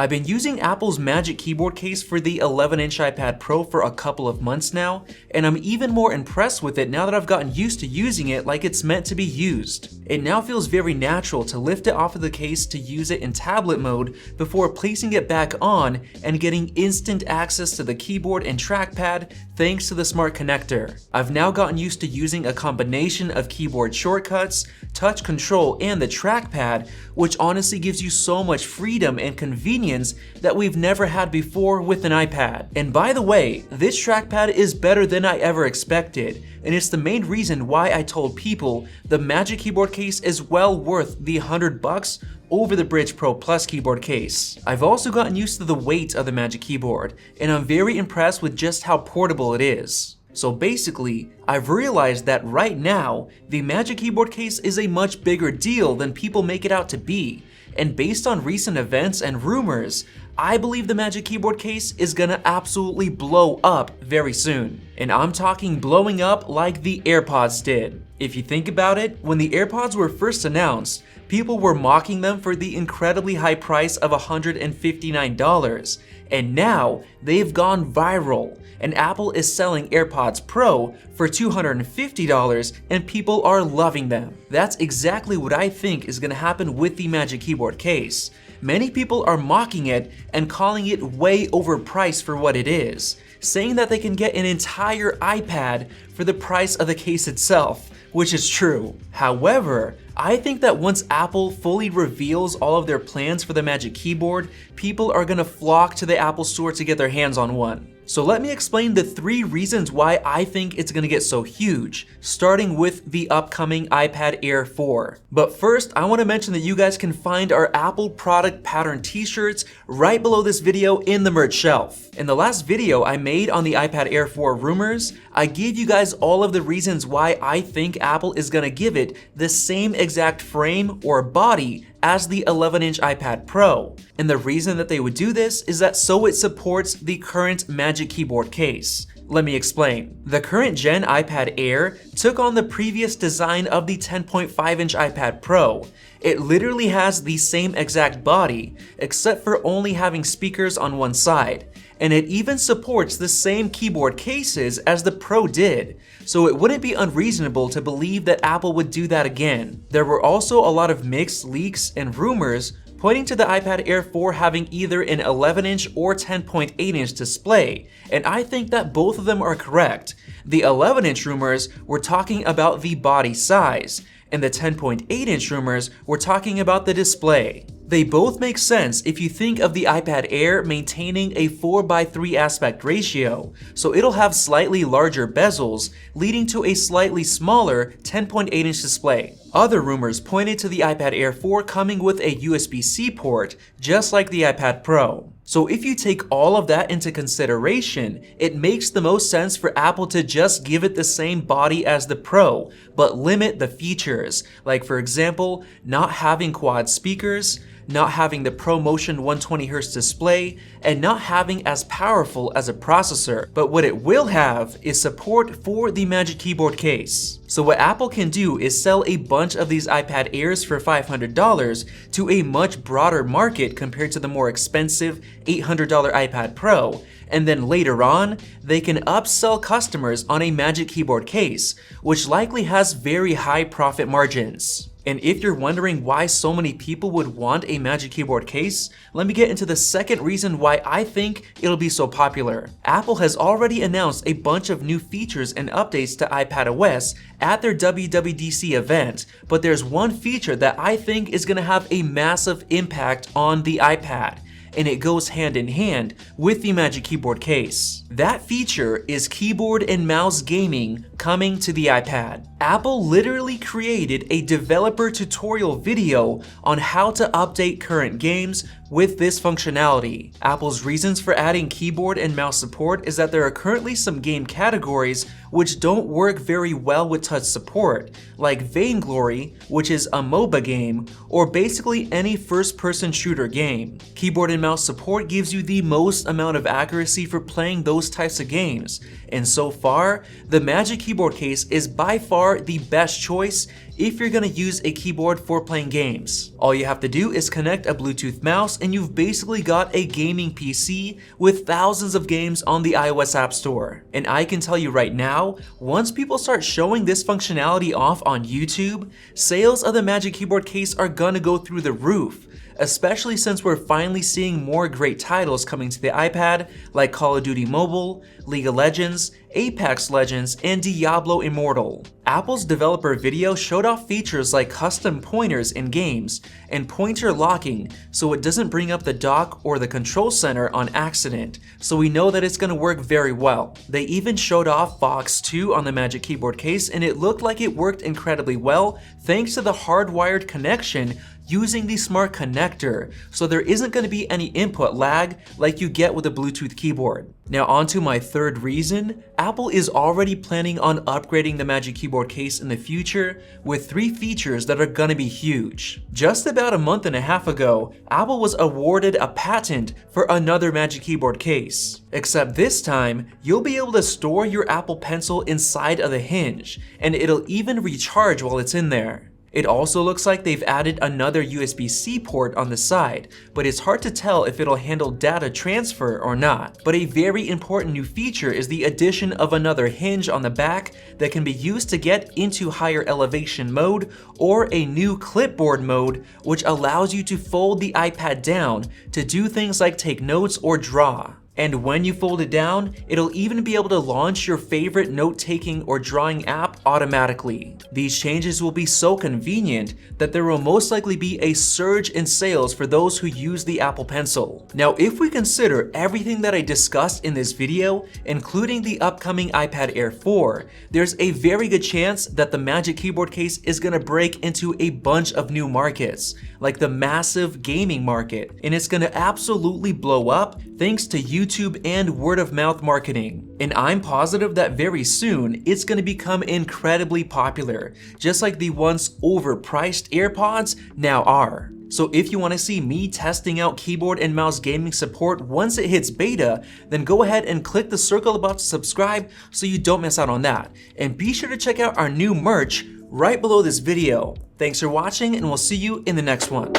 I've been using Apple's Magic Keyboard case for the 11-inch iPad Pro for a couple of months now, and I'm even more impressed with it now that I've gotten used to using it like it's meant to be used. It now feels very natural to lift it off of the case to use it in tablet mode before placing it back on and getting instant access to the keyboard and trackpad thanks to the smart connector. I've now gotten used to using a combination of keyboard shortcuts, touch control, and the trackpad, which honestly gives you so much freedom and convenience that we've never had before with an iPad. And by the way, this trackpad is better than I ever expected, and it's the main reason why I told people the Magic Keyboard case is well worth the $100 over the Bridge Pro Plus keyboard case. I've also gotten used to the weight of the Magic Keyboard, and I'm very impressed with just how portable it is. So basically, I've realized that right now, the Magic Keyboard case is a much bigger deal than people make it out to be. And based on recent events and rumors, I believe the Magic Keyboard case is gonna absolutely blow up very soon. And I'm talking blowing up like the AirPods did. If you think about it, when the AirPods were first announced, people were mocking them for the incredibly high price of $159. And now, they've gone viral, and Apple is selling AirPods Pro for $250 and people are loving them. That's exactly what I think is gonna happen with the Magic Keyboard case. Many people are mocking it and calling it way overpriced for what it is, saying that they can get an entire iPad for the price of the case itself, which is true. However, I think that once Apple fully reveals all of their plans for the Magic Keyboard, people are gonna flock to the Apple Store to get their hands on one. So let me explain the 3 reasons why I think it's gonna get so huge, starting with the upcoming iPad Air 4. But first, I wanna mention that you guys can find our Apple product pattern t-shirts right below this video in the merch shelf. In the last video I made on the iPad Air 4 rumors, I gave you guys all of the reasons why I think Apple is gonna give it the same exact frame or body as the 11-inch iPad Pro. And the reason that they would do this is that so it supports the current Magic Keyboard case. Let me explain. The current gen iPad Air took on the previous design of the 10.5-inch iPad Pro. It literally has the same exact body, except for only having speakers on one side. And it even supports the same keyboard cases as the Pro did, so it wouldn't be unreasonable to believe that Apple would do that again. There were also a lot of mixed leaks and rumors pointing to the iPad Air 4 having either an 11-inch or 10.8-inch display, and I think that both of them are correct. The 11-inch rumors were talking about the body size, and the 10.8-inch rumors were talking about the display. They both make sense if you think of the iPad Air maintaining a 4:3 aspect ratio, so it'll have slightly larger bezels, leading to a slightly smaller 10.8-inch display. Other rumors pointed to the iPad Air 4 coming with a USB-C port, just like the iPad Pro. So if you take all of that into consideration, it makes the most sense for Apple to just give it the same body as the Pro, but limit the features, like for example, not having quad speakers, not having the ProMotion 120Hz display, and not having as powerful as a processor. But what it will have is support for the Magic Keyboard case. So what Apple can do is sell a bunch of these iPad Airs for $500 to a much broader market compared to the more expensive $800 iPad Pro, and then later on, they can upsell customers on a Magic Keyboard case, which likely has very high profit margins. And if you're wondering why so many people would want a Magic Keyboard case, let me get into the second reason why I think it'll be so popular. Apple has already announced a bunch of new features and updates to iPadOS at their WWDC event, but there's one feature that I think is gonna have a massive impact on the iPad, and it goes hand in hand with the Magic Keyboard case. That feature is keyboard and mouse gaming coming to the iPad. Apple literally created a developer tutorial video on how to update current games with this functionality. Apple's reasons for adding keyboard and mouse support is that there are currently some game categories which don't work very well with touch support, like Vainglory, which is a MOBA game, or basically any first-person shooter game. Keyboard and mouse support gives you the most amount of accuracy for playing those types of games, and so far, the Magic Keyboard case is by far the best choice if you're gonna use a keyboard for playing games. All you have to do is connect a Bluetooth mouse and you've basically got a gaming PC with thousands of games on the iOS App Store. And I can tell you right now, once people start showing this functionality off on YouTube, sales of the Magic Keyboard case are gonna go through the roof, especially since we're finally seeing more great titles coming to the iPad like Call of Duty Mobile, League of Legends, Apex Legends, and Diablo Immortal. Apple's developer video showed off features like custom pointers in games and pointer locking so it doesn't bring up the dock or the control center on accident, so we know that it's going to work very well. They even showed off Fox 2 on the Magic Keyboard case and it looked like it worked incredibly well thanks to the hardwired connection using the smart connector, so there isn't going to be any input lag like you get with a Bluetooth keyboard. Now on to my third reason, Apple is already planning on upgrading the Magic Keyboard case in the future with 3 features that are going to be huge. Just about a month and a half ago, Apple was awarded a patent for another Magic Keyboard case. Except this time, you'll be able to store your Apple Pencil inside of the hinge, and it'll even recharge while it's in there. It also looks like they've added another USB-C port on the side, but it's hard to tell if it'll handle data transfer or not. But a very important new feature is the addition of another hinge on the back that can be used to get into higher elevation mode or a new clipboard mode, which allows you to fold the iPad down to do things like take notes or draw. And when you fold it down, it'll even be able to launch your favorite note-taking or drawing app automatically. These changes will be so convenient that there will most likely be a surge in sales for those who use the Apple Pencil. Now, if we consider everything that I discussed in this video, including the upcoming iPad Air 4, there's a very good chance that the Magic Keyboard case is gonna break into a bunch of new markets, like the massive gaming market, and it's gonna absolutely blow up thanks to YouTube and word-of-mouth marketing. And I'm positive that very soon, it's gonna become incredibly popular, just like the once overpriced AirPods now are. So if you want to see me testing out keyboard and mouse gaming support once it hits beta, then go ahead and click the circle above to subscribe so you don't miss out on that. And be sure to check out our new merch right below this video. Thanks for watching and we'll see you in the next one.